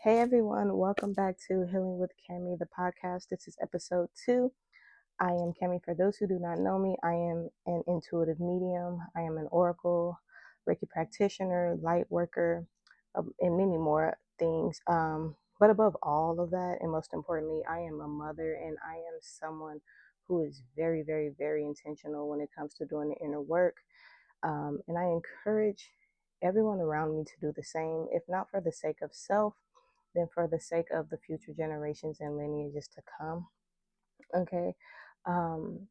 Hey everyone, welcome back to Healing with Cami, the podcast. This is episode 2. I am Cami. For those who do not know me, I am an intuitive medium. I am an oracle, Reiki practitioner, light worker, and many more things. But above all of that, and most importantly, I am a mother and I am someone who is very, very, very intentional when it comes to doing the inner work. And I encourage everyone around me to do the same, if not for the sake of self, then for the sake of the future generations and lineages to come. Okay. Um,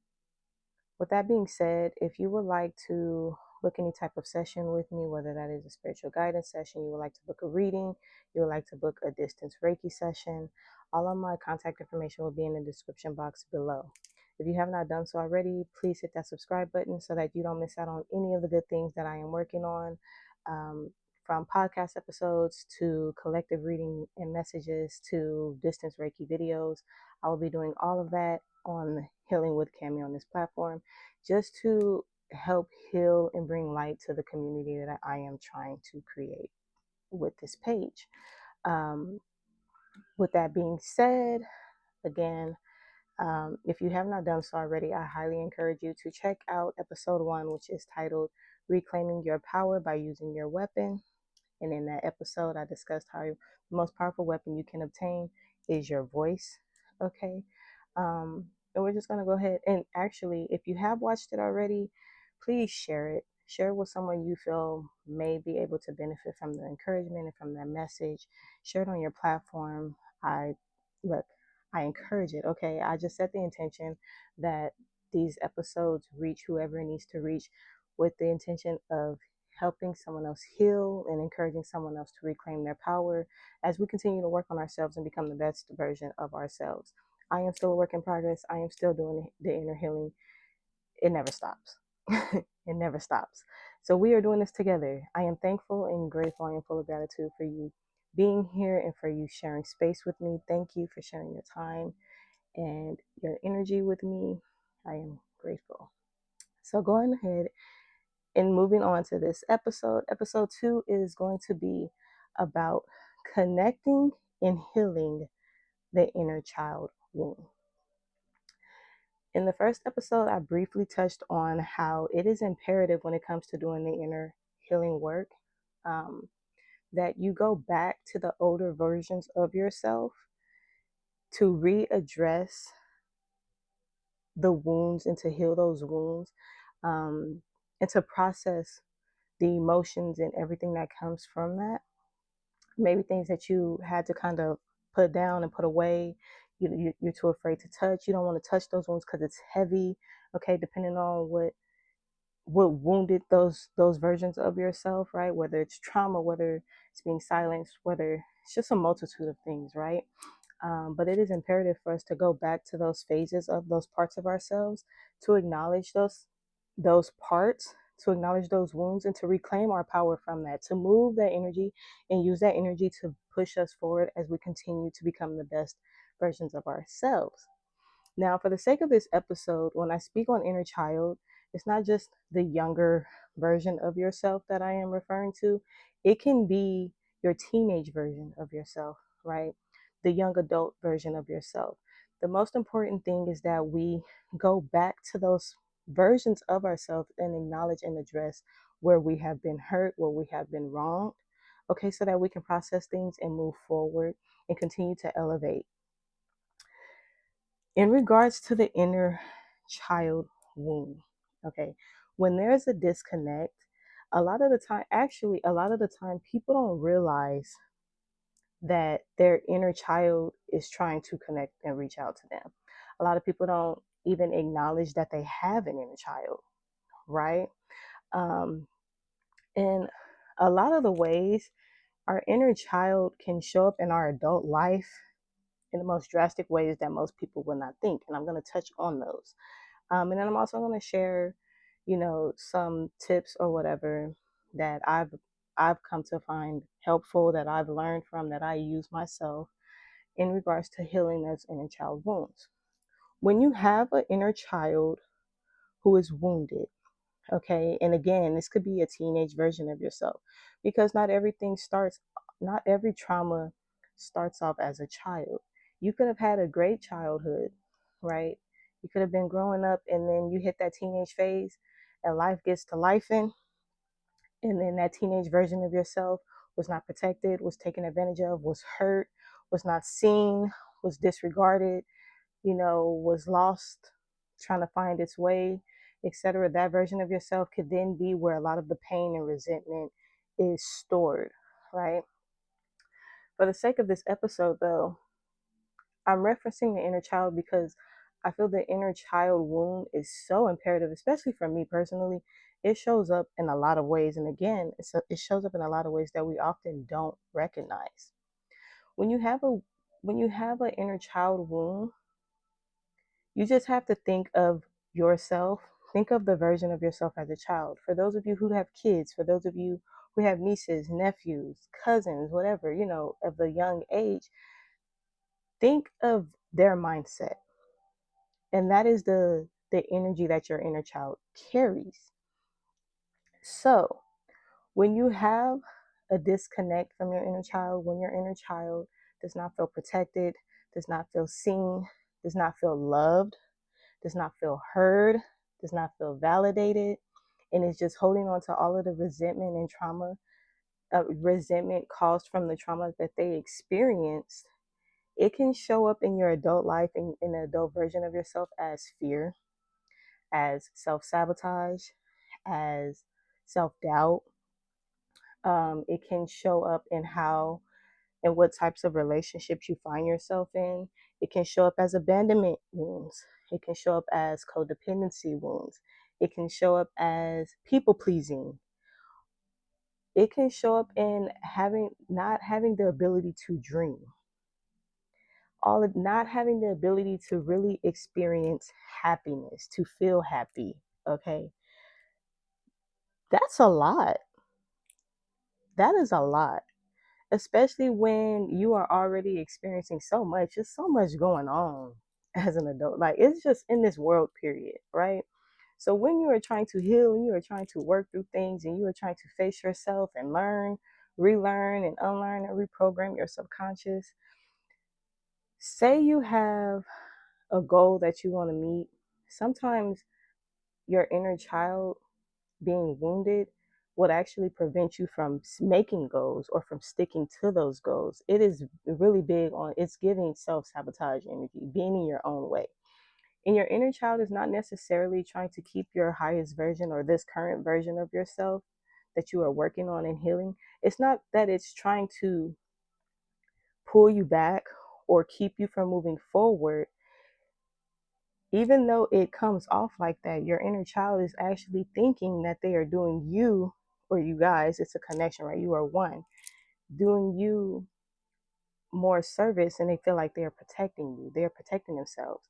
with that being said, if you would like to book any type of session with me, whether that is a spiritual guidance session, you would like to book a reading, you would like to book a distance Reiki session, all of my contact information will be in the description box below. If you have not done so already, please hit that subscribe button so that you don't miss out on any of the good things that I am working on, from podcast episodes to collective reading and messages to distance Reiki videos. I will be doing all of that on Healing with Cami on this platform, just to help heal and bring light to the community that I am trying to create with this page. With that being said, again, if you have not done so already, I highly encourage you to check out episode 1, which is titled Reclaiming Your Power by Using Your Weapon. And in that episode, I discussed how the most powerful weapon you can obtain is your voice. Okay. And we're just going to go ahead and actually, if you have watched it already, please share it. Share it with someone you feel may be able to benefit from the encouragement and from that message. Share it on your platform. Look, I encourage it. Okay. I just set the intention that these episodes reach whoever it needs to reach, with the intention of helping someone else heal and encouraging someone else to reclaim their power as we continue to work on ourselves and become the best version of ourselves. I am still a work in progress. I am still doing the inner healing. It never stops. It never stops. So we are doing this together. I am thankful and grateful. I am full of gratitude for you being here and for you sharing space with me. Thank you for sharing your time and your energy with me. I am grateful. So going ahead and moving on to this episode, episode 2 is going to be about connecting and healing the inner child wound. In the first episode, I briefly touched on how it is imperative when it comes to doing the inner healing work, that you go back to the older versions of yourself to readdress the wounds and to heal those wounds, and to process the emotions and everything that comes from that. Maybe things that you had to kind of put down and put away. You're too afraid to touch. You don't want to touch those wounds because it's heavy. Okay, depending on what wounded those versions of yourself, right? Whether it's trauma, whether it's being silenced, whether it's just a multitude of things, right? But it is imperative for us to go back to those phases of those parts of ourselves, to acknowledge those parts, to acknowledge those wounds, and to reclaim our power from that, to move that energy and use that energy to push us forward as we continue to become the best versions of ourselves. Now, for the sake of this episode, when I speak on inner child, it's not just the younger version of yourself that I am referring to. It can be your teenage version of yourself, right? The young adult version of yourself. The most important thing is that we go back to those versions of ourselves and acknowledge and address where we have been hurt, where we have been wronged, okay, so that we can process things and move forward and continue to elevate. In regards to the inner child wound, okay, when there's a disconnect, a lot of the time, people don't realize that their inner child is trying to connect and reach out to them. A lot of people don't even acknowledge that they have an inner child, right? Um, and a lot of the ways our inner child can show up in our adult life in the most drastic ways that most people would not think. And I'm going to touch on those. And then I'm also going to share, some tips or whatever that I've come to find helpful, that I've learned from, that I use myself in regards to healing those inner child wounds. When you have an inner child who is wounded, okay, and again, this could be a teenage version of yourself, because not every trauma starts off as a child. You could have had a great childhood, right? You could have been growing up, and then you hit that teenage phase and life gets to life in, and then that teenage version of yourself was not protected, was taken advantage of, was hurt, was not seen, was disregarded, was lost, trying to find its way, etc. That version of yourself could then be where a lot of the pain and resentment is stored, right? For the sake of this episode, though, I'm referencing the inner child because I feel the inner child wound is so imperative, especially for me personally. It shows up in a lot of ways. And again, it shows up in a lot of ways that we often don't recognize. When you have an inner child wound, you just have to think of yourself. Think of the version of yourself as a child. For those of you who have kids, for those of you who have nieces, nephews, cousins, whatever, of a young age, think of their mindset. And that is the energy that your inner child carries. So when you have a disconnect from your inner child, when your inner child does not feel protected, does not feel seen, does not feel loved, does not feel heard, does not feel validated, and is just holding on to all of the resentment and trauma, resentment caused from the trauma that they experienced, it can show up in your adult life, in the adult version of yourself, as fear, as self-sabotage, as self-doubt. It can show up in how and what types of relationships you find yourself in. It can show up as abandonment wounds. It can show up as codependency wounds. It can show up as people pleasing. It can show up in not having the ability to dream. Not having the ability to really experience happiness, to feel happy. Okay. That's a lot. That is a lot, especially when you are already experiencing so much. There's so much going on as an adult. Like, it's just in this world, period, right? So when you are trying to heal and you are trying to work through things and you are trying to face yourself and learn, relearn and unlearn and reprogram your subconscious, say you have a goal that you want to meet, sometimes your inner child being wounded would actually prevent you from making goals or from sticking to those goals. It is really big on, it's giving self-sabotage energy, being in your own way. And your inner child is not necessarily trying to keep your highest version or this current version of yourself that you are working on and healing. It's not that it's trying to pull you back or keep you from moving forward. Even though it comes off like that, your inner child is actually thinking that they are doing you, or you guys, it's a connection, right? You are one, doing you more service, and they feel like they're protecting you. They're protecting themselves.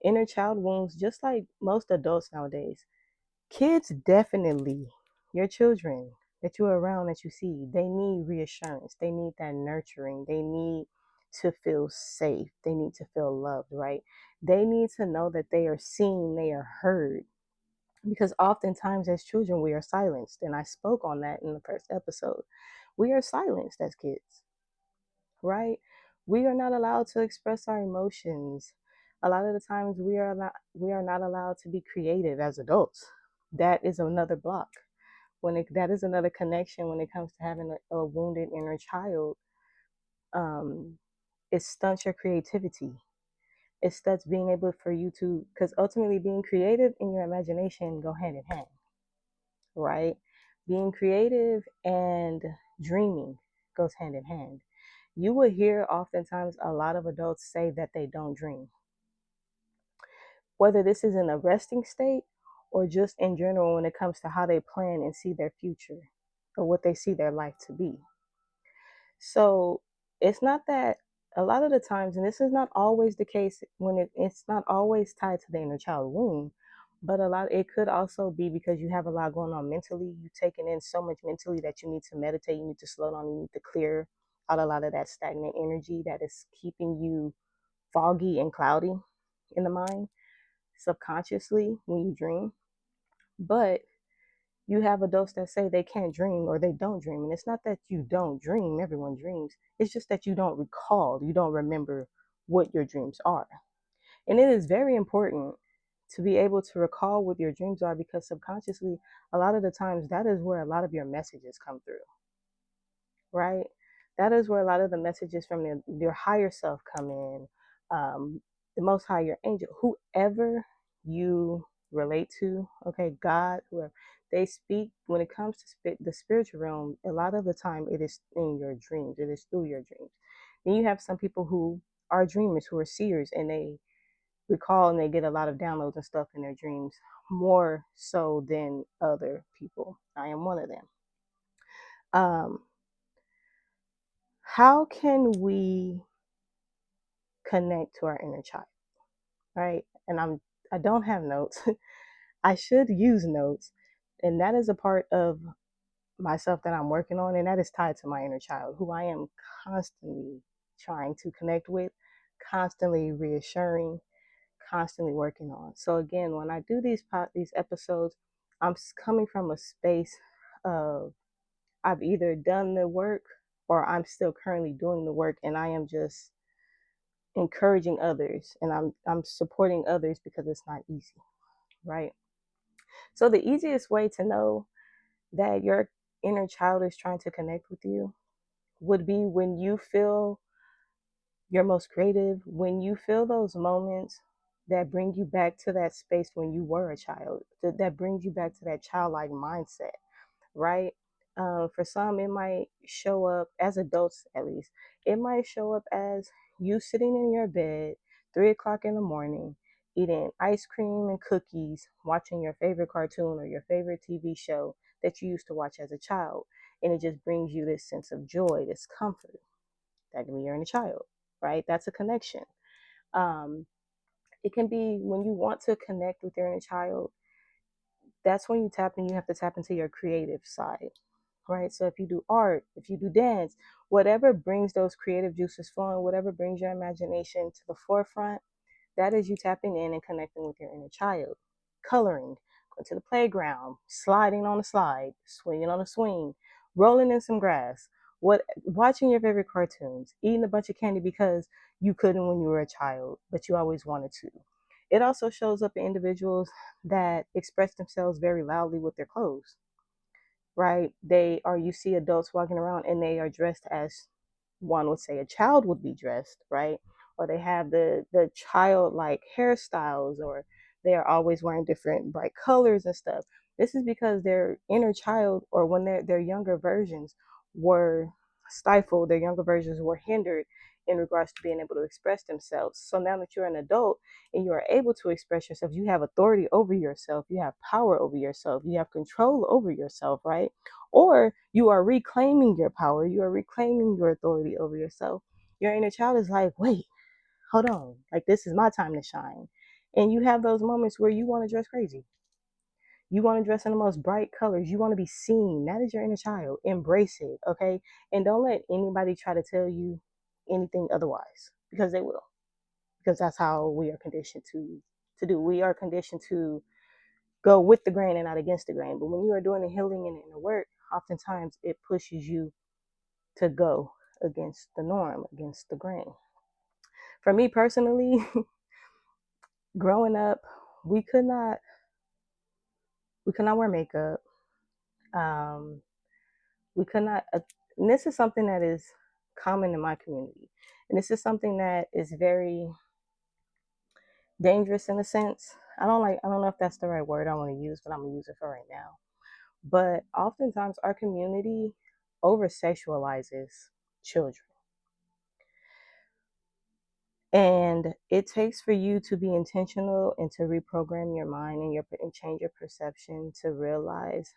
Inner child wounds, just like most adults nowadays, kids definitely, your children that you're around, that you see, they need reassurance. They need that nurturing. They need to feel safe. They need to feel loved, right? They need to know that they are seen, they are heard. Because oftentimes as children, we are silenced. And I spoke on that in the first episode. We are silenced as kids, right? We are not allowed to express our emotions. A lot of the times we are not allowed to be creative as adults. That is another block. That is another connection when it comes to having a wounded inner child. It stunts your creativity. It stunts being able for you to, because ultimately being creative and your imagination go hand in hand, right? Being creative and dreaming goes hand in hand. You will hear oftentimes a lot of adults say that they don't dream. Whether this is in a resting state or just in general when it comes to how they plan and see their future or what they see their life to be. So it's not that, a lot of the times, and this is not always the case when it's not always tied to the inner child wound, but it could also be because you have a lot going on mentally. You've taken in so much mentally that you need to meditate, you need to slow down, you need to clear out a lot of that stagnant energy that is keeping you foggy and cloudy in the mind subconsciously when you dream. But You have adults that say they can't dream or they don't dream. And it's not that you don't dream, everyone dreams. It's just that you don't recall, you don't remember what your dreams are. And it is very important to be able to recall what your dreams are, because subconsciously, a lot of the times, that is where a lot of your messages come through, right? That is where a lot of the messages from your higher self come in. The Most High, your angel, whoever you relate to, okay, God, whoever, they speak when it comes to the spiritual realm. A lot of the time, it is in your dreams, it is through your dreams. Then you have some people who are dreamers, who are seers, and they recall and they get a lot of downloads and stuff in their dreams, more so than other people. I am one of them. How can we connect to our inner child, right? And I don't have notes. I should use notes, and that is a part of myself that I'm working on, and that is tied to my inner child, who I am constantly trying to connect with, constantly reassuring, constantly working on. So again, when I do these episodes, I'm coming from a space of, I've either done the work or I'm still currently doing the work, and I am just encouraging others, and I'm supporting others, because it's not easy, right? So the easiest way to know that your inner child is trying to connect with you would be when you feel your most creative, when you feel those moments that bring you back to that space when you were a child, that brings you back to that childlike mindset, right? For some, it might show up as adults, at least. It might show up as you sitting in your bed, 3 o'clock in the morning, eating ice cream and cookies, watching your favorite cartoon or your favorite TV show that you used to watch as a child. And it just brings you this sense of joy, this comfort. That can be your inner child, right? That's a connection. Um, it can be when you want to connect with your inner child. That's when you have to tap into your creative side, right? So if you do art, if you do dance, whatever brings those creative juices flowing, whatever brings your imagination to the forefront, that is you tapping in and connecting with your inner child. Coloring, going to the playground, sliding on a slide, swinging on a swing, rolling in some grass, watching your favorite cartoons, eating a bunch of candy because you couldn't when you were a child, but you always wanted to. It also shows up in individuals that express themselves very loudly with their clothes, right? You see adults walking around and they are dressed as one would say a child would be dressed, right? Or they have the childlike hairstyles, or they are always wearing different bright colors and stuff. This is because their inner child, or when their younger versions were stifled, their younger versions were hindered in regards to being able to express themselves. So now that you're an adult and you are able to express yourself, you have authority over yourself, you have power over yourself, you have control over yourself, right? Or you are reclaiming your power, you are reclaiming your authority over yourself. Your inner child is like, wait, hold on, like this is my time to shine. And you have those moments where you want to dress crazy. You want to dress in the most bright colors. You want to be seen. That is your inner child. Embrace it, okay? And don't let anybody try to tell you anything otherwise, because they will. Because that's how we are conditioned to do. We are conditioned to go with the grain and not against the grain. But when you are doing the healing and the inner work, oftentimes it pushes you to go against the norm, against the grain. For me personally, growing up, we could not wear makeup. Um, we could not. And this is something that is common in my community, and this is something that is very dangerous in a sense. I don't know if that's the right word I want to use, but I'm gonna use it for right now. But oftentimes our community over sexualizes children. And it takes for you to be intentional and to reprogram your mind and change your perception to realize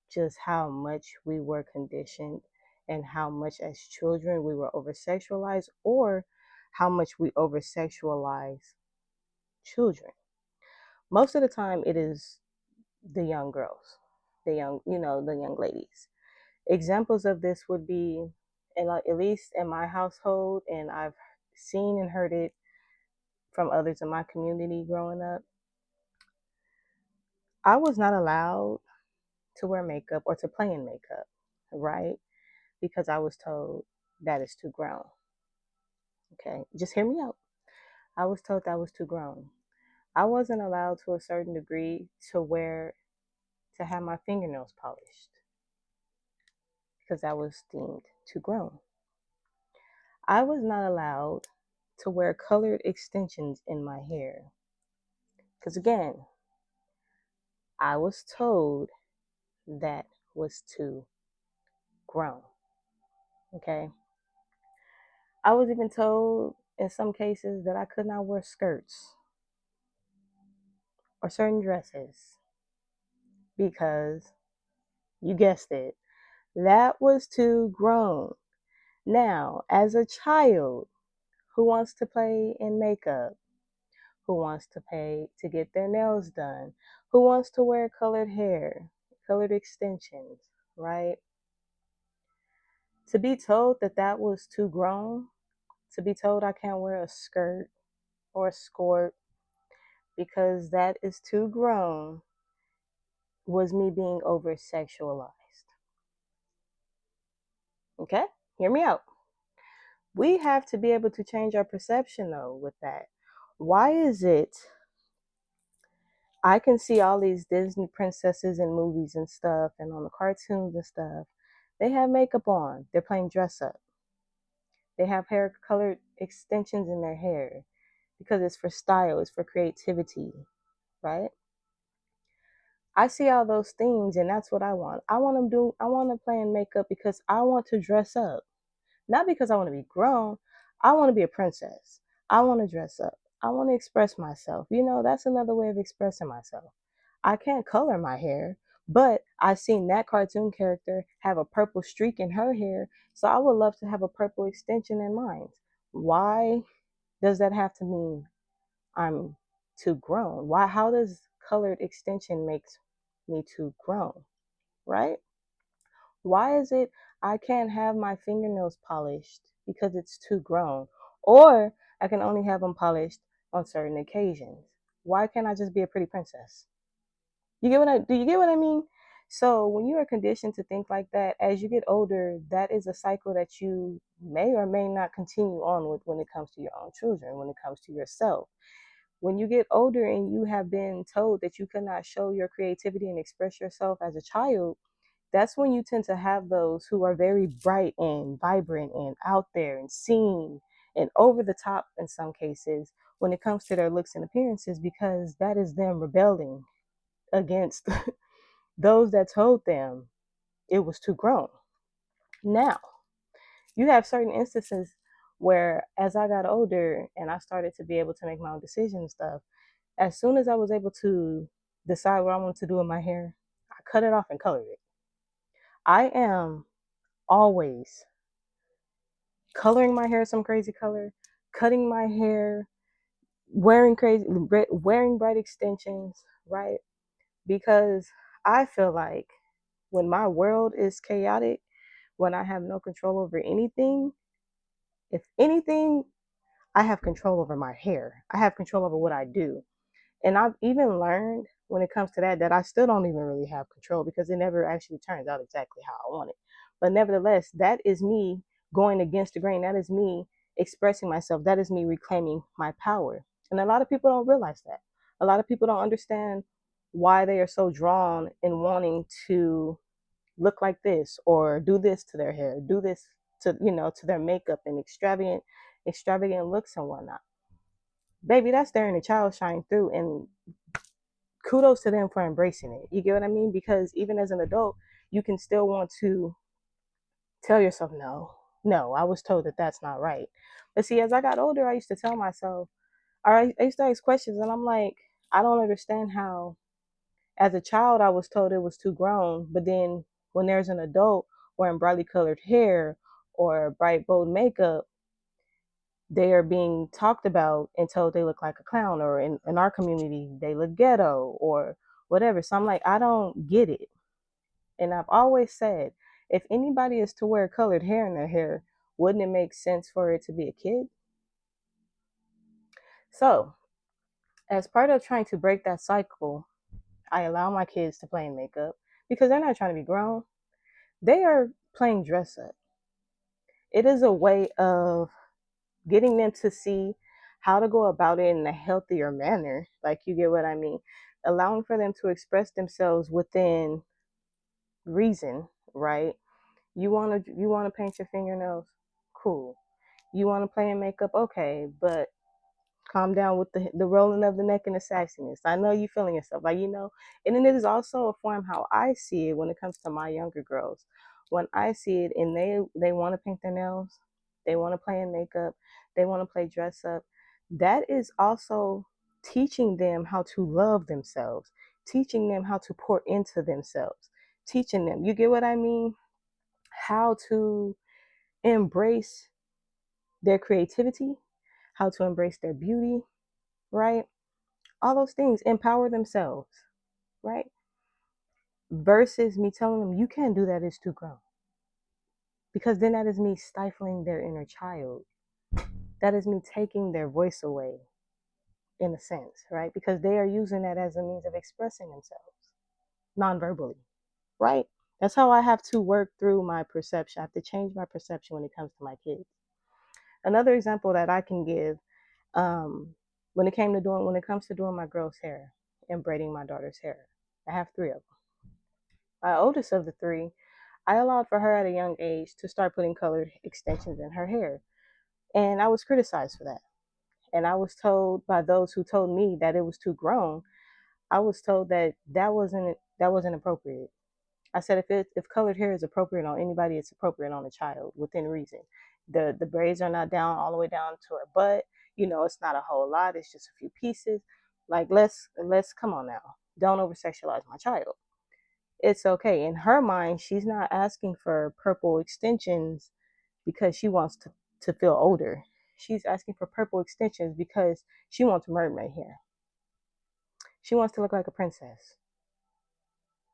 just how much we were conditioned and how much as children we were over sexualized, or how much we over sexualize children. Most of the time it is the young girls, the young ladies. Examples of this would be, and at least in my household, and I've seen and heard it from others in my community growing up, I was not allowed to wear makeup or to play in makeup, right? Because I was told that is too grown. Okay, just hear me out. I was told that was too grown. I wasn't allowed to a certain degree to have my fingernails polished because that was deemed too grown. I was not allowed to wear colored extensions in my hair because, again, I was told that was too grown. Okay. I was even told in some cases that I could not wear skirts or certain dresses because, you guessed it, that was too grown. Now, as a child who wants to play in makeup, who wants to pay to get their nails done, who wants to wear colored hair, colored extensions, right? To be told that that was too grown, to be told I can't wear a skirt or a skirt because that is too grown, was me being over sexualized. Okay? Hear me out. We have to be able to change our perception though with that. Why is it I can see all these Disney princesses in movies and stuff and on the cartoons and stuff. They have makeup on. They're playing dress up. They have hair colored extensions in their hair because it's for style, it's for creativity, right? I see all those things and that's what I want. I want to play in makeup because I want to dress up. Not because I want to be grown. I want to be a princess. I want to dress up. I want to express myself. You know, that's another way of expressing myself. I can't color my hair, but I've seen that cartoon character have a purple streak in her hair. So I would love to have a purple extension in mine. Why does that have to mean I'm too grown? Why, how does colored extension makes me too grown, right? Why is it I can't have my fingernails polished because it's too grown? Or I can only have them polished on certain occasions. Why can't I just be a pretty princess? Do you get what I mean? So when you are conditioned to think like that, as you get older, that is a cycle that you may or may not continue on with when it comes to your own children, when it comes to yourself. When you get older and you have been told that you cannot show your creativity and express yourself as a child, that's when you tend to have those who are very bright and vibrant and out there and seen and over the top in some cases when it comes to their looks and appearances, because that is them rebelling against those that told them it was too grown. Now, you have certain instances where as I got older and I started to be able to make my own decisions and stuff, as soon as I was able to decide what I wanted to do with my hair, I cut it off and colored it. I am always coloring my hair some crazy color, cutting my hair, wearing bright extensions, right? Because I feel like when my world is chaotic, when I have no control over anything, if anything, I have control over my hair. I have control over what I do. And I've even learned when it comes to that I still don't even really have control because it never actually turns out exactly how I want it. But nevertheless, that is me going against the grain. That is me expressing myself. That is me reclaiming my power. And a lot of people don't realize that. A lot of people don't understand why they are so drawn in wanting to look like this or do this to their hair, do this to, to their makeup and extravagant looks and whatnot. Baby, that's their inner child shine through, and kudos to them for embracing it. You get what I mean? Because even as an adult, you can still want to tell yourself, no, I was told that that's not right. But see, as I got older, I used to tell myself, or I used to ask questions, and I'm like, I don't understand how, as a child, I was told it was too grown, but then when there's an adult wearing brightly colored hair or bright, bold makeup, they are being talked about and told they look like a clown, or in our community, they look ghetto or whatever. So I'm like, I don't get it. And I've always said, if anybody is to wear colored hair in their hair, wouldn't it make sense for it to be a kid? So, as part of trying to break that cycle, I allow my kids to play in makeup because they're not trying to be grown. They are playing dress up. It is a way of getting them to see how to go about it in a healthier manner. Like, you get what I mean? Allowing for them to express themselves within reason, right? You want to paint your fingernails? Cool. You want to play in makeup? Okay, but calm down with the rolling of the neck and the sassiness. I know you feeling yourself, like, and then it is also a form how I see it when it comes to my younger girls. When I see it and they want to paint their nails, they want to play in makeup, they want to play dress up. That is also teaching them how to love themselves, teaching them how to pour into themselves, teaching them, you get what I mean? How to embrace their creativity, how to embrace their beauty, right? All those things, empower themselves, right? Versus me telling them, you can't do that, it's too grown. Because then that is me stifling their inner child. That is me taking their voice away, in a sense, right? Because they are using that as a means of expressing themselves non-verbally, right? That's how I have to work through my perception. I have to change my perception when it comes to my kids. Another example that I can give, when it comes to doing my girl's hair and braiding my daughter's hair. I have three of them. My oldest of the three, I allowed for her at a young age to start putting colored extensions in her hair. And I was criticized for that. And I was told by those who told me that it was too grown, I was told that that wasn't appropriate. I said, if colored hair is appropriate on anybody, it's appropriate on a child within reason. The braids are not down all the way down to her butt. It's not a whole lot. It's just a few pieces. Like, let's come on now. Don't over sexualize my child. It's okay. In her mind, she's not asking for purple extensions because she wants to feel older. She's asking for purple extensions because she wants mermaid hair. She wants to look like a princess.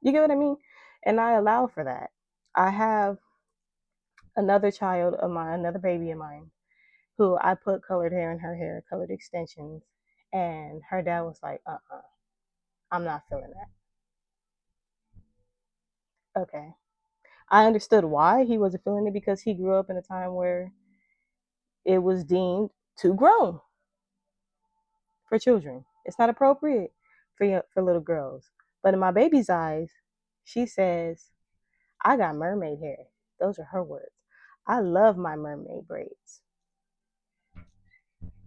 You get what I mean? And I allow for that. I have another baby of mine, who I put colored hair in her hair, colored extensions, and her dad was like, I'm not feeling that. Okay. I understood why he wasn't feeling it, because he grew up in a time where it was deemed too grown for children. It's not appropriate for little girls. But in my baby's eyes, she says, I got mermaid hair. Those are her words. I love my mermaid braids.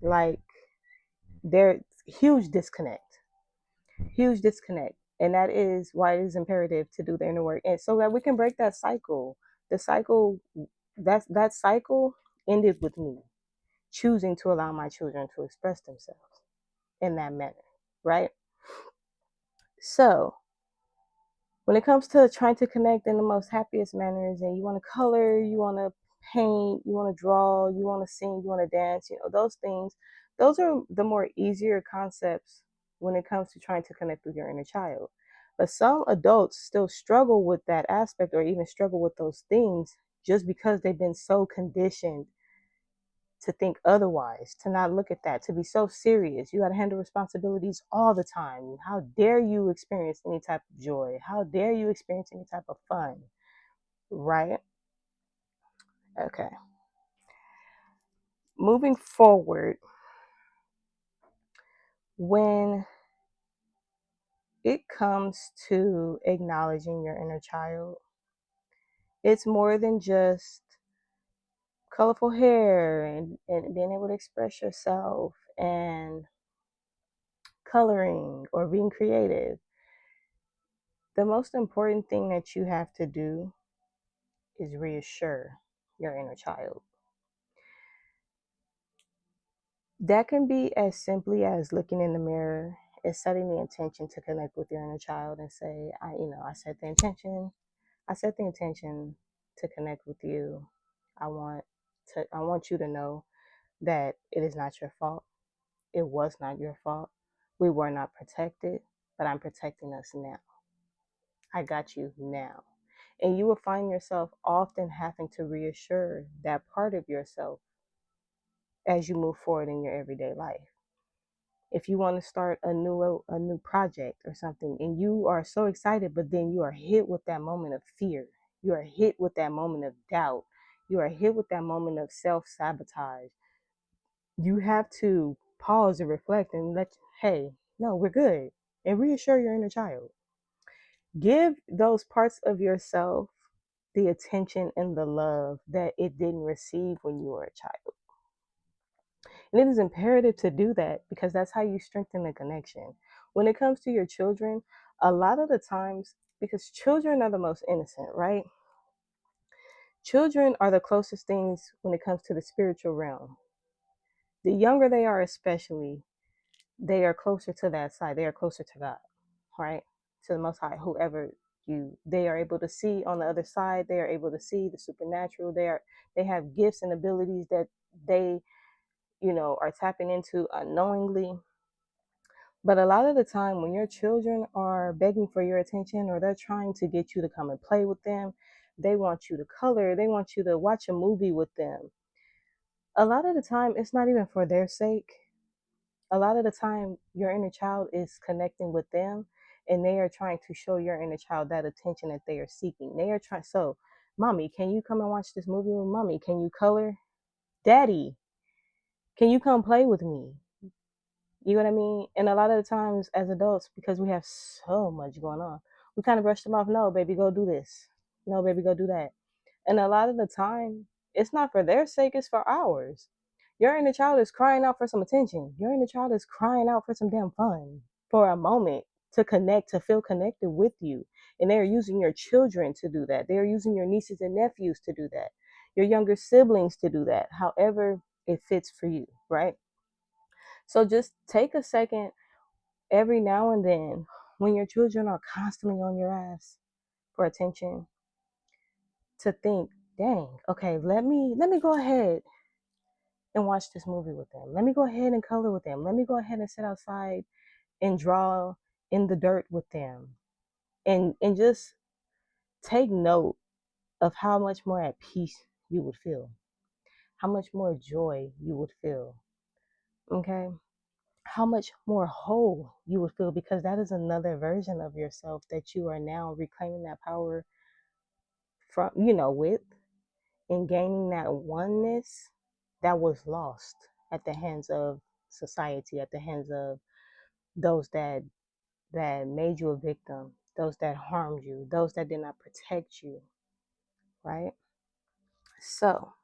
Like, there's huge disconnect. Huge disconnect. And that is why it is imperative to do the inner work. And so that we can break that cycle. The cycle, that cycle ended with me choosing to allow my children to express themselves in that manner, right? So when it comes to trying to connect in the most happiest manners, and you want to color, you want to paint, you want to draw, you want to sing, you want to dance, those things, those are the more easier concepts when it comes to trying to connect with your inner child. But some adults still struggle with that aspect, or even struggle with those things, just because they've been so conditioned to think otherwise, to not look at that, to be so serious. You got to handle responsibilities all the time. How dare you experience any type of joy? How dare you experience any type of fun? Right? Okay. Moving forward, when it comes to acknowledging your inner child, it's more than just colorful hair and being able to express yourself and coloring or being creative. The most important thing that you have to do is reassure your inner child. That can be as simply as looking in the mirror and setting the intention to connect with your inner child and say, I set the intention. I set the intention to connect with you. I want you to know that it is not your fault. It was not your fault. We were not protected, but I'm protecting us now. I got you now. And you will find yourself often having to reassure that part of yourself as you move forward in your everyday life. If you want to start a new project or something, and you are so excited, but then you are hit with that moment of fear, you are hit with that moment of doubt, you are hit with that moment of self-sabotage, you have to pause and reflect and hey, no, we're good, and reassure your inner child. Give those parts of yourself the attention and the love that it didn't receive when you were a child. And it is imperative to do that because that's how you strengthen the connection. When it comes to your children, a lot of the times, because children are the most innocent, right? Children are the closest things when it comes to the spiritual realm. The younger they are, especially, they are closer to that side. They are closer to God, right? To the Most High, whoever they are able to see on the other side. They are able to see the supernatural. They have gifts and abilities that they, are tapping into unknowingly. But a lot of the time, when your children are begging for your attention or they're trying to get you to come and play with them, they want you to color, they want you to watch a movie with them. A lot of the time, it's not even for their sake. A lot of the time, your inner child is connecting with them and they are trying to show your inner child that attention that they are seeking. They are trying, so, mommy, can you come and watch this movie with mommy? Can you color? Daddy, can you come play with me? You know what I mean? And a lot of the times as adults, because we have so much going on, we kind of brush them off. No, baby, go do this. No, baby, go do that. And a lot of the time, it's not for their sake, it's for ours. Your inner child is crying out for some attention. Your inner child is crying out for some damn fun, for a moment to connect, to feel connected with you. And they are using your children to do that. They are using your nieces and nephews to do that. Your younger siblings to do that, however it fits for you, right? So just take a second every now and then when your children are constantly on your ass for attention to think, dang, okay, let me go ahead and watch this movie with them. Let me go ahead and color with them. Let me go ahead and sit outside and draw in the dirt with them. And just take note of how much more at peace you would feel. How much more joy you would feel. Okay? How much more whole you would feel, because that is another version of yourself that you are now reclaiming that power from, with, and gaining that oneness that was lost at the hands of society, at the hands of those that made you a victim, those that harmed you, those that did not protect you, right? So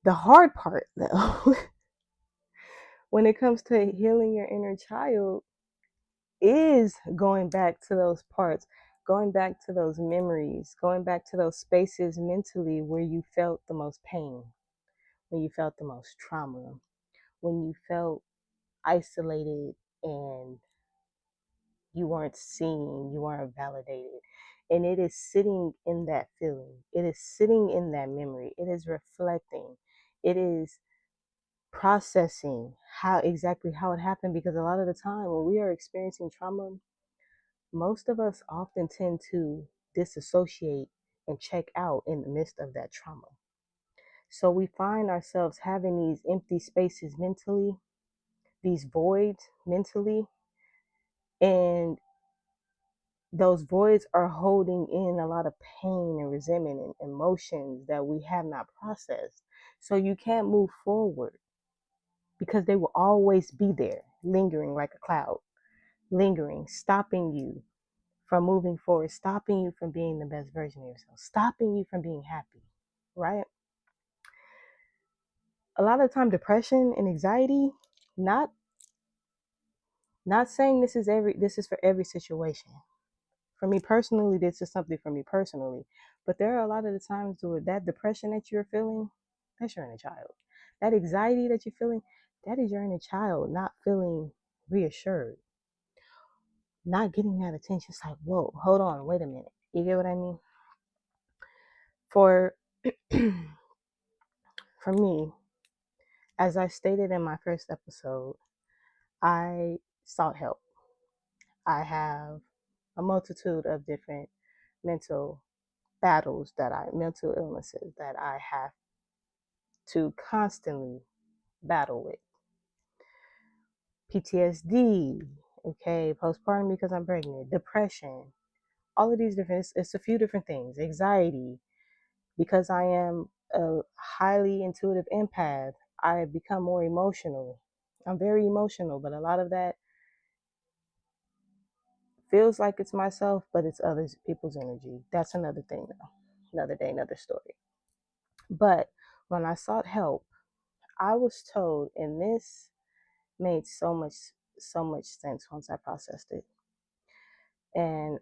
the hard part though, when it comes to healing your inner child, is going back to those parts, going back to those memories, going back to those spaces mentally where you felt the most pain, when you felt the most trauma, when you felt isolated and you weren't seen, you weren't validated. And it is sitting in that feeling, it is sitting in that memory, it is reflecting, it is processing how it happened. Because a lot of the time when we are experiencing trauma, most of us often tend to disassociate and check out in the midst of that trauma. So we find ourselves having these empty spaces mentally, these voids mentally, and those voids are holding in a lot of pain and resentment and emotions that we have not processed. So you can't move forward because they will always be there, lingering like a cloud, lingering, stopping you from moving forward, stopping you from being the best version of yourself, stopping you from being happy, right? A lot of the time, depression and anxiety, not saying this is for every situation. For me personally, this is something for me personally. But there are a lot of the times where that depression that you're feeling, that's your inner child. That anxiety that you're feeling, that is your inner child not feeling reassured, not getting that attention. It's like, whoa, hold on, wait a minute. You get what I mean? For for me, as I stated in my first episode, I sought help. I have a multitude of different mental mental illnesses that I have to constantly battle with. PTSD, okay, postpartum because I'm pregnant, depression, all of these different, it's a few different things, anxiety, because I am a highly intuitive empath, I become more emotional. I'm very emotional, but a lot of that feels like it's myself, but it's other people's energy. That's another thing, though. Another day, another story. But when I sought help, I was told, and this made so much sense once I processed it. And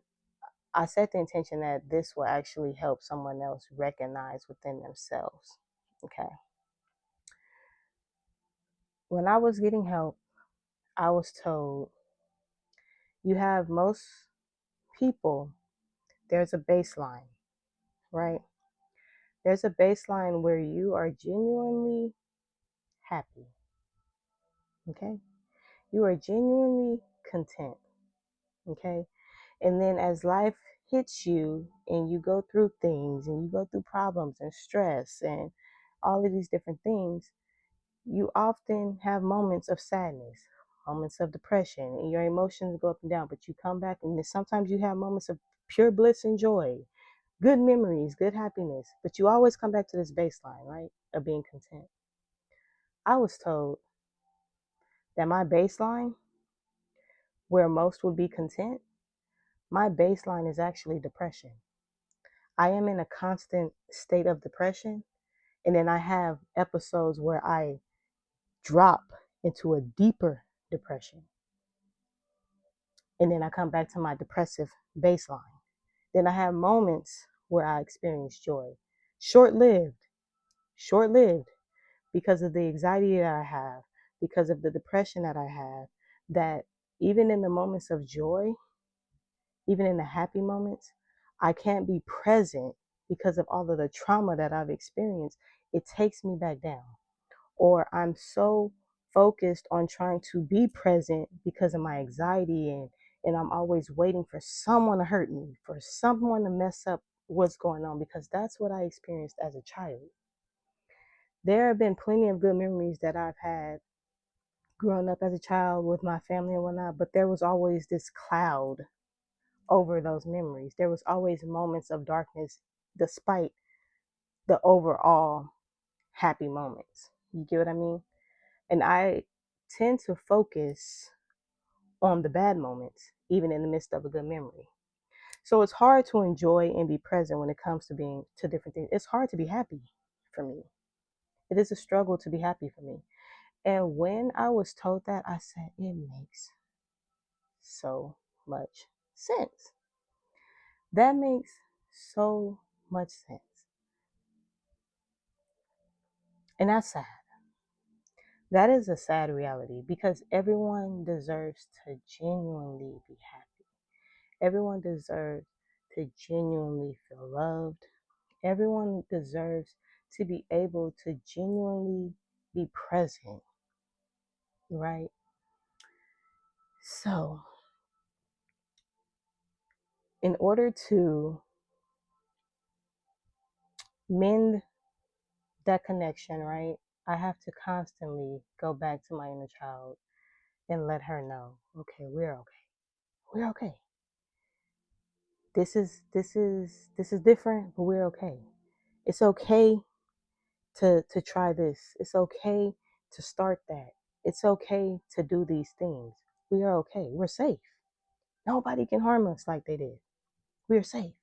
I set the intention that this will actually help someone else recognize within themselves. Okay. When I was getting help, I was told you have most people, there's a baseline, right? There's a baseline where you are genuinely happy. Okay. You are genuinely content. Okay. And then as life hits you and you go through things and you go through problems and stress and all of these different things, you often have moments of sadness, moments of depression, and your emotions go up and down, but you come back and then sometimes you have moments of pure bliss and joy, good memories, good happiness, but you always come back to this baseline, right, of being content. I was told that my baseline, where most would be content, my baseline is actually depression. I am in a constant state of depression, and then I have episodes where I drop into a deeper depression. And then I come back to my depressive baseline. Then I have moments where I experience joy. Short lived, short lived, because of the anxiety that I have, because of the depression that I have, that even in the moments of joy, even in the happy moments, I can't be present because of all of the trauma that I've experienced. It takes me back down. Or I'm so focused on trying to be present because of my anxiety, and I'm always waiting for someone to hurt me, for someone to mess up what's going on, because that's what I experienced as a child. There have been plenty of good memories that I've had growing up as a child with my family and whatnot, but there was always this cloud over those memories. There was always moments of darkness despite the overall happy moments. You get what I mean? And I tend to focus on the bad moments, even in the midst of a good memory. So it's hard to enjoy and be present when it comes to being to different things. It's hard to be happy for me. It is a struggle to be happy for me. And when I was told that, I said, it makes so much sense. That makes so much sense. And that's sad. That is a sad reality because everyone deserves to genuinely be happy. Everyone deserves to genuinely feel loved. Everyone deserves to be able to genuinely be present, right? So, in order to mend that connection, right, I have to constantly go back to my inner child and let her know, okay, we're okay. We're okay. This is different, but we're okay. It's okay to try this. It's okay to start that. It's okay to do these things. We are okay. We're safe. Nobody can harm us like they did. We're safe.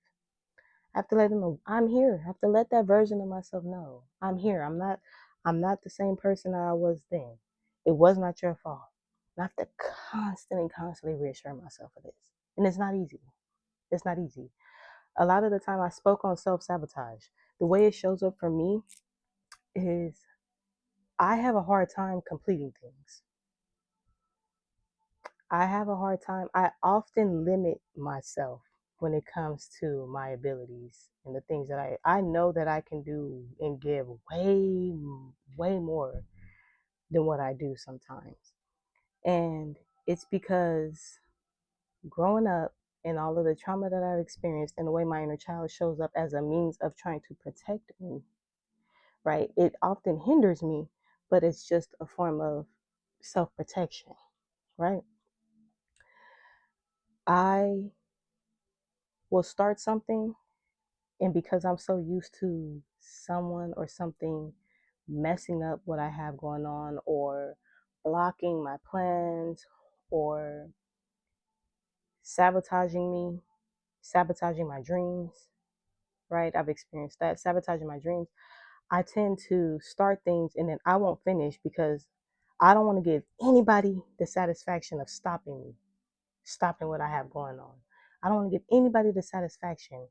I have to let them know I'm here. I have to let that version of myself know I'm here. I'm not the same person that I was then. It was not your fault. And I have to constantly reassure myself of this. And it's not easy. It's not easy. A lot of the time I spoke on self-sabotage. The way it shows up for me is I have a hard time completing things. I have a hard time. I often limit myself when it comes to my abilities and the things that I know that I can do and give way more than what I do sometimes. And it's because growing up and all of the trauma that I've experienced and the way my inner child shows up as a means of trying to protect me, right? It often hinders me, but it's just a form of self-protection. right? I will start something, and because I'm so used to someone or something messing up what I have going on, or blocking my plans, or sabotaging me, sabotaging my dreams, right? I've experienced that, sabotaging my dreams. I tend to start things and then I won't finish because I don't want to give anybody the satisfaction of stopping me, stopping what I have going on. I don't want to give anybody the satisfaction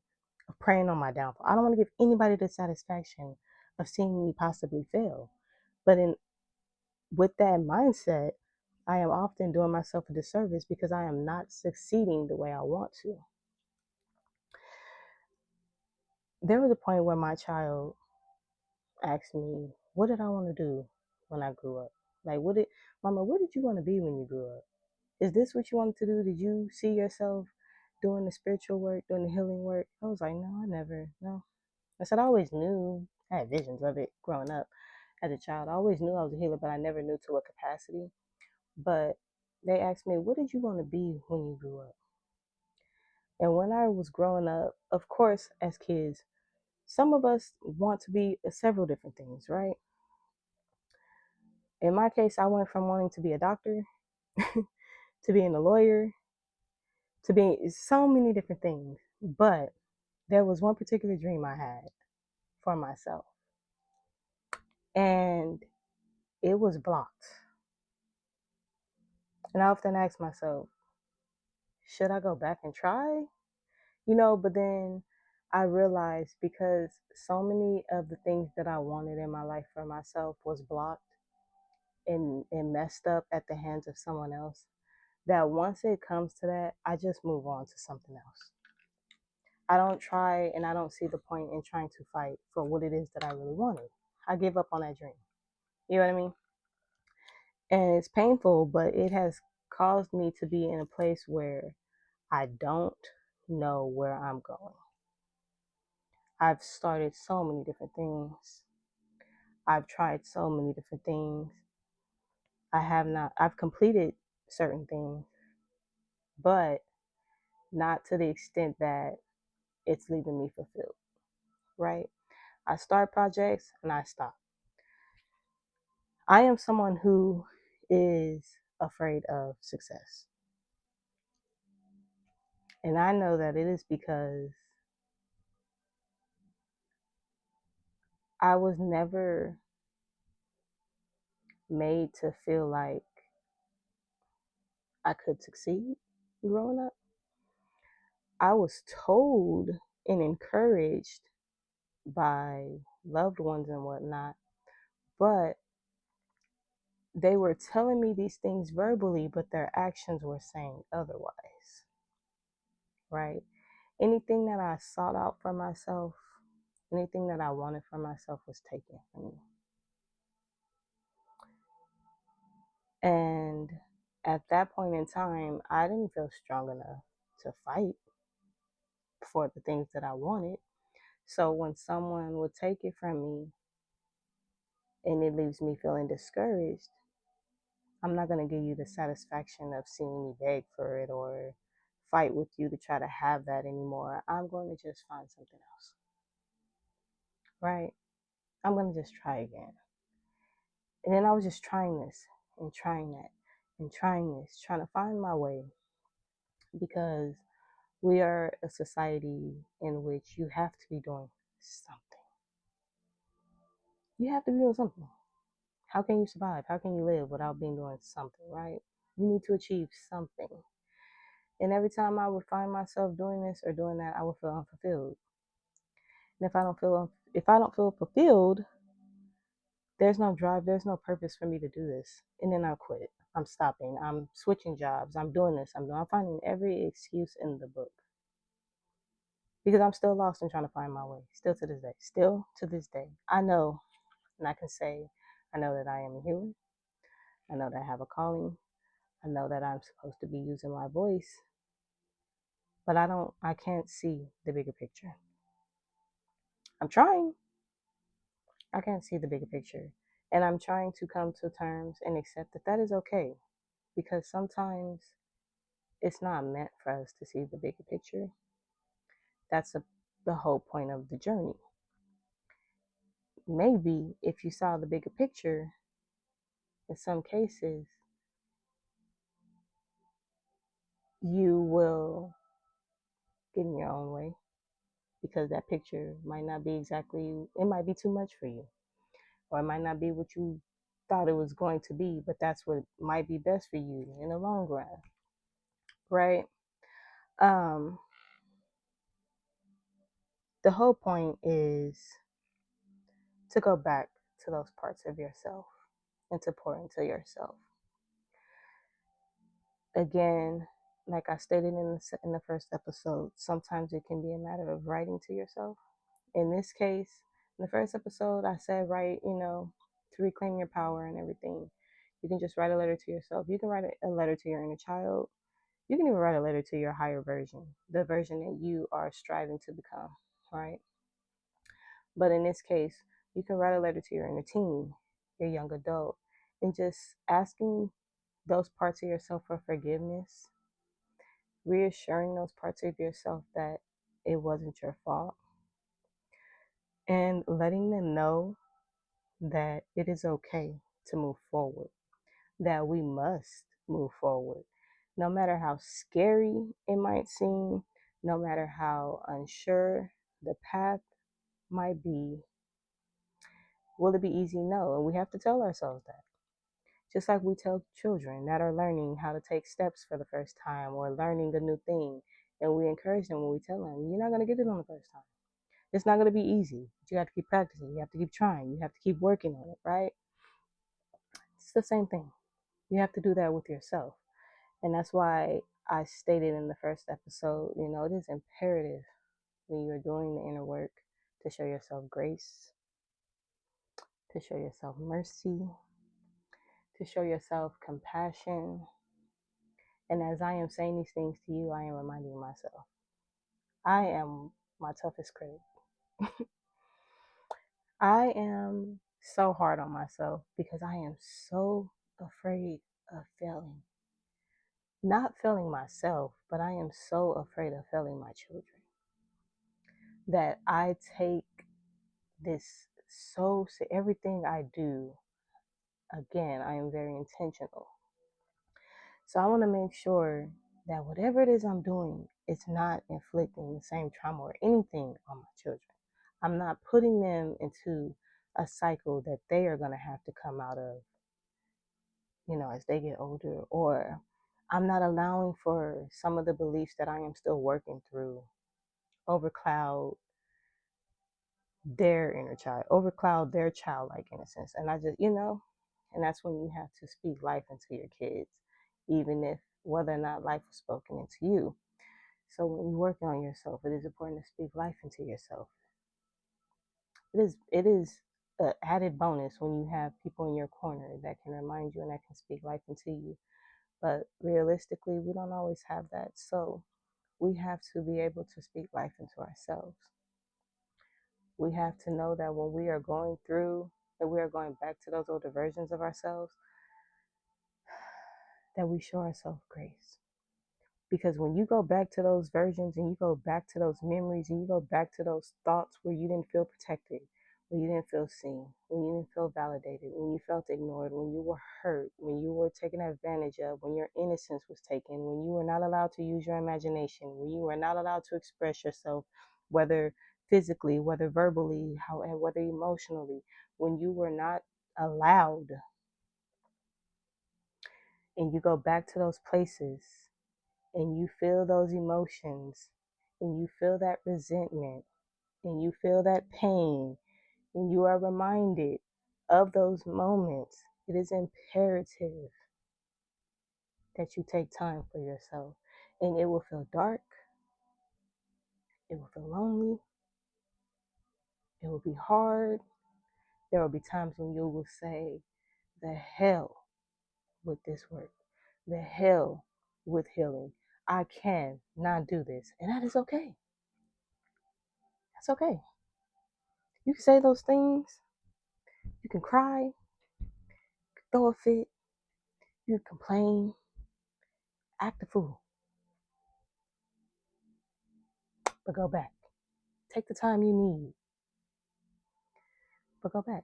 of preying on my downfall. I don't want to give anybody the satisfaction of seeing me possibly fail. But in with that mindset, I am often doing myself a disservice because I am not succeeding the way I want to. There was a point where my child asked me, what did I want to do when I grew up? Like, Mama, what did you want to be when you grew up? Is this what you wanted to do? Did you see yourself doing the spiritual work, doing the healing work? I was like, no, I never, no. I said, I always knew, I had visions of it growing up as a child. I always knew I was a healer, but I never knew to what capacity. But they asked me, what did you want to be when you grew up? And when I was growing up, of course, as kids, some of us want to be several different things, right? In my case, I went from wanting to be a doctor to being a lawyer to being so many different things. But there was one particular dream I had for myself, and it was blocked. And I often ask myself, should I go back and try? But then I realized because so many of the things that I wanted in my life for myself was blocked and messed up at the hands of someone else, that once it comes to that, I just move on to something else. I don't try, and I don't see the point in trying to fight for what it is that I really wanted. I give up on that dream. You know what I mean? And it's painful, but it has caused me to be in a place where I don't know where I'm going. I've started so many different things. I've tried so many different things. I've completed certain things, but not to the extent that it's leaving me fulfilled, right? I start projects and I stop. I am someone who is afraid of success. And I know that it is because I was never made to feel like I could succeed growing up. I was told and encouraged by loved ones and whatnot, but they were telling me these things verbally, but their actions were saying otherwise, right? Anything that I sought out for myself, anything that I wanted for myself was taken from me. And at that point in time, I didn't feel strong enough to fight for the things that I wanted. So when someone would take it from me and it leaves me feeling discouraged, I'm not going to give you the satisfaction of seeing me beg for it or fight with you to try to have that anymore. I'm going to just find something else, right? I'm going to just try again. And then I was just trying this and trying that and trying this, trying to find my way, because we are a society in which you have to be doing something. You have to be doing something. How can you survive? How can you live without being doing something, right? You need to achieve something. And every time I would find myself doing this or doing that, I would feel unfulfilled. And if I don't feel fulfilled, there's no drive, there's no purpose for me to do this. And then I quit. I'm stopping. I'm switching jobs. I'm doing this. I'm finding every excuse in the book. Because I'm still lost and trying to find my way. Still to this day. Still to this day. I know, and I can say, I know that I am a healer. I know that I have a calling. I know that I'm supposed to be using my voice. But I can't see the bigger picture. I'm trying. I can't see the bigger picture. And I'm trying to come to terms and accept that that is okay. because sometimes it's not meant for us to see the bigger picture. That's the whole point of the journey. Maybe if you saw the bigger picture, in some cases, you will get in your own way because that picture might not be exactly, it might be too much for you, or it might not be what you thought it was going to be, but that's what might be best for you in the long run, right? Um, the whole point is to go back to those parts of yourself and to pour into yourself. Again, like I stated in the first episode, sometimes it can be a matter of writing to yourself. In this case, in the first episode, I said write, to reclaim your power and everything. You can just write a letter to yourself. You can write a letter to your inner child. You can even write a letter to your higher version, the version that you are striving to become, right? But in this case, you can write a letter to your inner teen, your young adult, and just asking those parts of yourself for forgiveness, reassuring those parts of yourself that it wasn't your fault, and letting them know that it is okay to move forward, that we must move forward. No matter how scary it might seem, no matter how unsure the path might be, will it be easy? No. And we have to tell ourselves that. Just like we tell children that are learning how to take steps for the first time or learning a new thing. And we encourage them when we tell them, you're not going to get it on the first time. It's not going to be easy. But you have to keep practicing. You have to keep trying. You have to keep working on it, right? It's the same thing. You have to do that with yourself. And that's why I stated in the first episode, it is imperative when you're doing the inner work to show yourself grace, to show yourself mercy, to show yourself compassion. And as I am saying these things to you, I am reminding myself, I am my toughest critic. I am so hard on myself because I am so afraid of failing. Not failing myself, but I am so afraid of failing my children that I take this everything I do, again, I am very intentional. So I want to make sure that whatever it is I'm doing, it's not inflicting the same trauma or anything on my children. I'm not putting them into a cycle that they are going to have to come out of, as they get older, or I'm not allowing for some of the beliefs that I am still working through overcloud their inner child, overcloud their childlike innocence. And I just, and that's when you have to speak life into your kids, even if whether or not life was spoken into you. So when you're working on yourself, it is important to speak life into yourself. It is an added bonus when you have people in your corner that can remind you and that can speak life into you. But realistically, we don't always have that. So we have to be able to speak life into ourselves. We have to know that when we are going through and we are going back to those older versions of ourselves, that we show ourselves grace. Because when you go back to those versions and you go back to those memories and you go back to those thoughts where you didn't feel protected, when you didn't feel seen, when you didn't feel validated, when you felt ignored, when you were hurt, when you were taken advantage of, when your innocence was taken, when you were not allowed to use your imagination, when you were not allowed to express yourself, whether physically, whether verbally, whether emotionally, when you were not allowed, and you go back to those places and you feel those emotions and you feel that resentment and you feel that pain and you are reminded of those moments, it is imperative that you take time for yourself. And it will feel dark, it will feel lonely, it will be hard. There will be times when you will say, the hell with this work, the hell with healing. I can not do this. And that is okay. That's okay. You can say those things. You can cry, you can throw a fit, you can complain, Act the fool, but go back. Take the time you need, but go back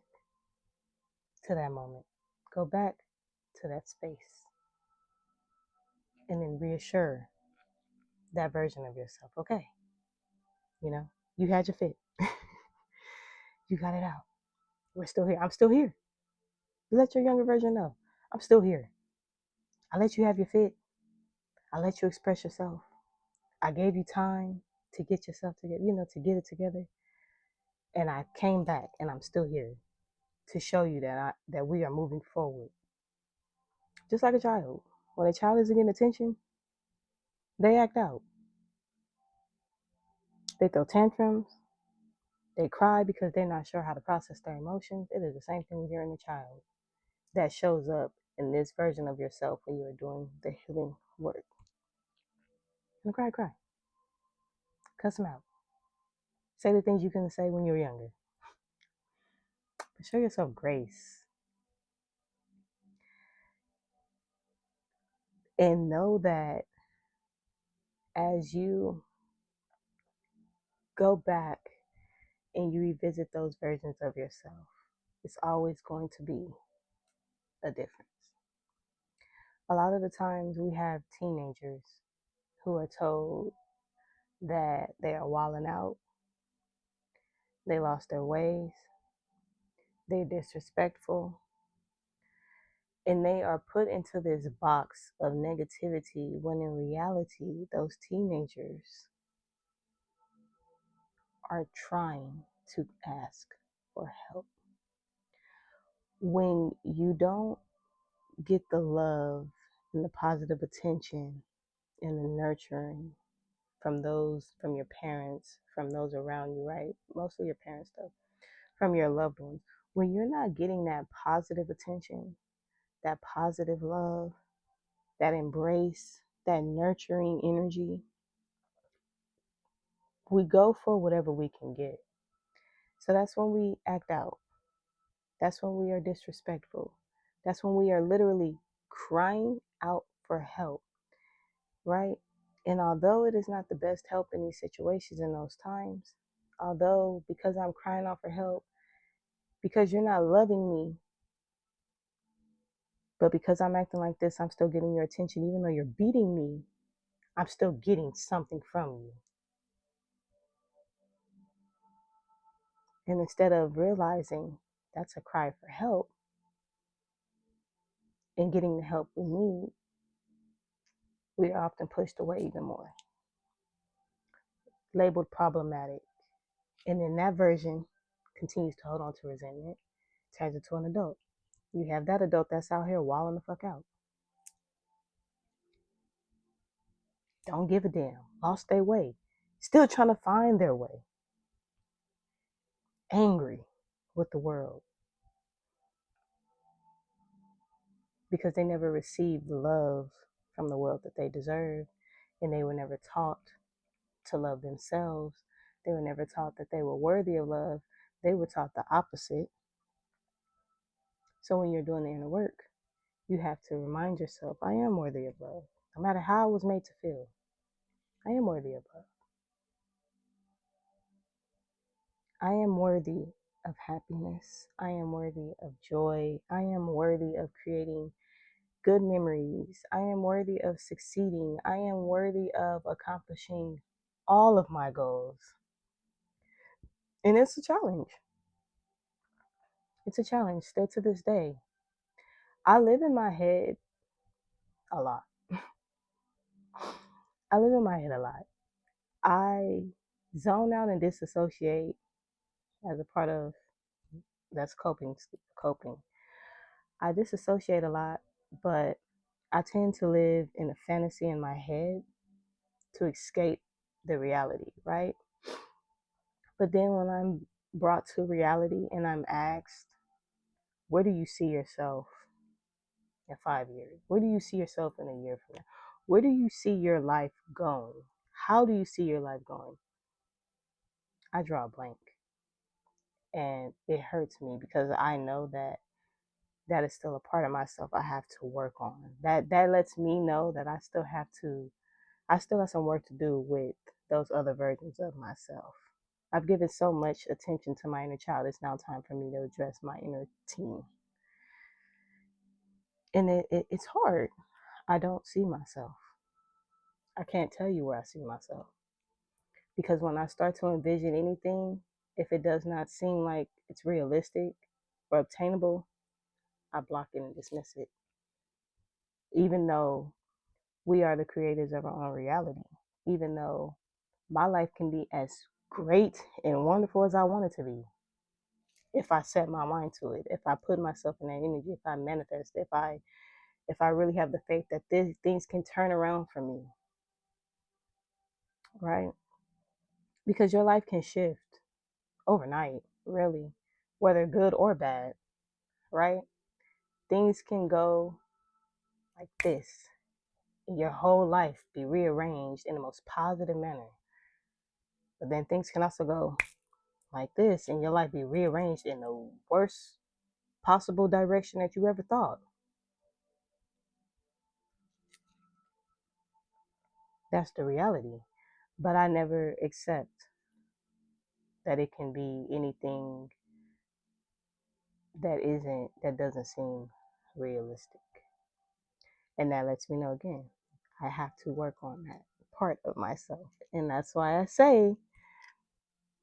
to that moment. Go back to that space and then reassure that version of yourself. Okay, you had your fit. You got it out. We're still here. I'm still here. You let your younger version know. I'm still here. I let you have your fit. I let you express yourself. I gave you time to get yourself together, to get it together. And I came back and I'm still here to show you that we are moving forward. Just like a child. When a child isn't getting attention, they act out. They throw tantrums. They cry because they're not sure how to process their emotions. It is the same thing when you're in a child. That shows up in this version of yourself when you're doing the healing work. And cry, cry. Cuss them out. Say the things you couldn't say when you were younger. But show yourself grace. And know that as you go back and you revisit those versions of yourself, it's always going to be a difference. A lot of the times we have teenagers who are told that they are wilding out, they lost their ways, they're disrespectful, and they are put into this box of negativity when in reality, those teenagers are trying to ask for help. When you don't get the love and the positive attention and the nurturing from your parents, from those around you, right? Mostly your parents, though, from your loved ones. When you're not getting that positive attention, that positive love, that embrace, that nurturing energy, we go for whatever we can get. So that's when we act out. That's when we are disrespectful. That's when we are literally crying out for help, right? And although it is not the best help in these situations in those times, although because I'm crying out for help, because you're not loving me, but because I'm acting like this, I'm still getting your attention. Even though you're beating me, I'm still getting something from you. And instead of realizing that's a cry for help and getting the help we need, we are often pushed away even more, labeled problematic. And then that version continues to hold on to resentment, turns into an adult. You have that adult that's out here wilding the fuck out. Don't give a damn. Lost their way. Still trying to find their way. Angry with the world. Because they never received the love from the world that they deserved. And they were never taught to love themselves. They were never taught that they were worthy of love. They were taught the opposite. So when you're doing the inner work, you have to remind yourself, I am worthy of love. No matter how I was made to feel, I am worthy of love. I am worthy of happiness. I am worthy of joy. I am worthy of creating good memories. I am worthy of succeeding. I am worthy of accomplishing all of my goals. And it's a challenge. It's a challenge still to this day. I live in my head a lot. I live in my head a lot. I zone out and disassociate as a part of that's coping. I disassociate a lot, but I tend to live in a fantasy in my head to escape the reality, right? But then when I'm brought to reality and I'm asked, where do you see yourself in 5 years? Where do you see yourself in a year from now? Where do you see your life going? How do you see your life going? I draw a blank. And it hurts me because I know that that is still a part of myself I have to work on. That lets me know that I still have some work to do with those other versions of myself. I've given so much attention to my inner child. It's now time for me to address my inner teen. And it's hard. I don't see myself. I can't tell you where I see myself. Because when I start to envision anything, if it does not seem like it's realistic or obtainable, I block it and dismiss it. Even though we are the creators of our own reality, even though my life can be as great and wonderful as I want it to be, if I set my mind to it, if I put myself in that energy, if I manifest, if I really have the faith that things can turn around for me, right? Because your life can shift overnight, really, whether good or bad, right? Things can go like this, and your whole life be rearranged in the most positive manner. But then things can also go like this, and your life be rearranged in the worst possible direction that you ever thought. That's the reality. But I never accept that it can be anything that doesn't seem realistic. And that lets me know again, I have to work on that part of myself. And that's why I say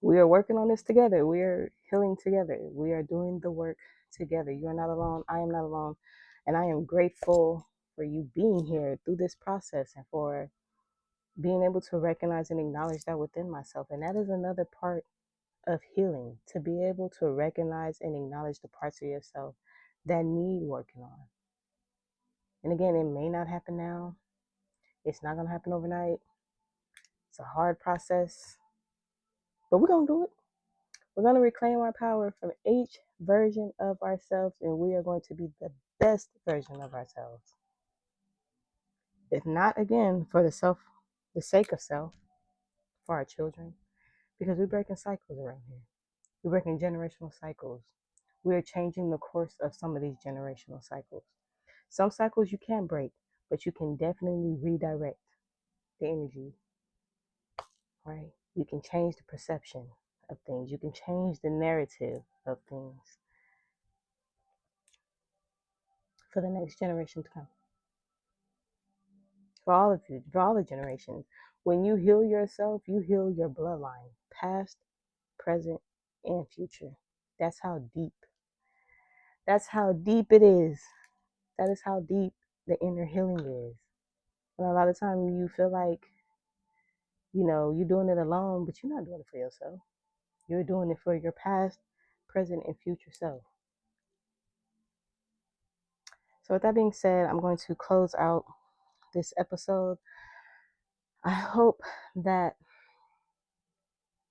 we are working on this together. We are healing together. We are doing the work together. You are not alone. I am not alone. And I am grateful for you being here through this process and for being able to recognize and acknowledge that within myself. And that is another part of healing, to be able to recognize and acknowledge the parts of yourself that need working on. And again, it may not happen now. It's not going to happen overnight. It's a hard process, but we're going to do it. We're going to reclaim our power from each version of ourselves, and we are going to be the best version of ourselves. If not, again, for the sake of self, for our children, because we're breaking cycles around here. We're breaking generational cycles. We are changing the course of some of these generational cycles. Some cycles you can't break, but you can definitely redirect the energy, right? You can change the perception of things. You can change the narrative of things for the next generation to come. For all of you, for all the generations. When you heal yourself, you heal your bloodline, past, present, and future. That's how deep. That's how deep it is. That is how deep the inner healing is. And a lot of time you feel like, you're doing it alone, but you're not doing it for yourself. You're doing it for your past, present, and future self. So with that being said, I'm going to close out this episode. I hope that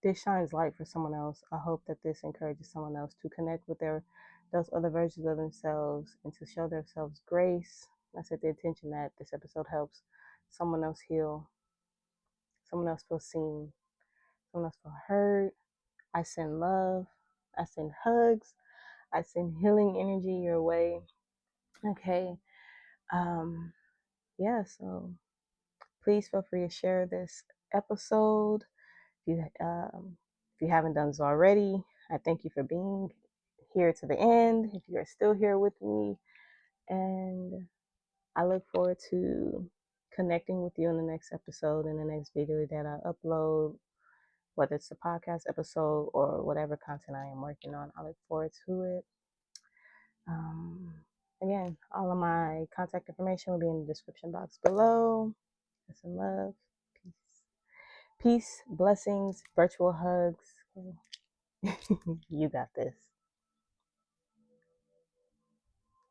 this shines light for someone else. I hope that this encourages someone else to connect with those other versions of themselves and to show themselves grace. I set the intention that this episode helps someone else heal, someone else feel seen, someone else feel heard. I send love. I send hugs. I send healing energy your way. Okay. Yeah, so please feel free to share this episode. If you haven't done so already, I thank you for being here to the end. If you're still here with me, and I look forward to connecting with you in the next episode, in the next video that I upload, whether it's a podcast episode or whatever content I am working on. I look forward to it. Again, all of my contact information will be in the description box below. Some love, peace, blessings, virtual hugs. You got this.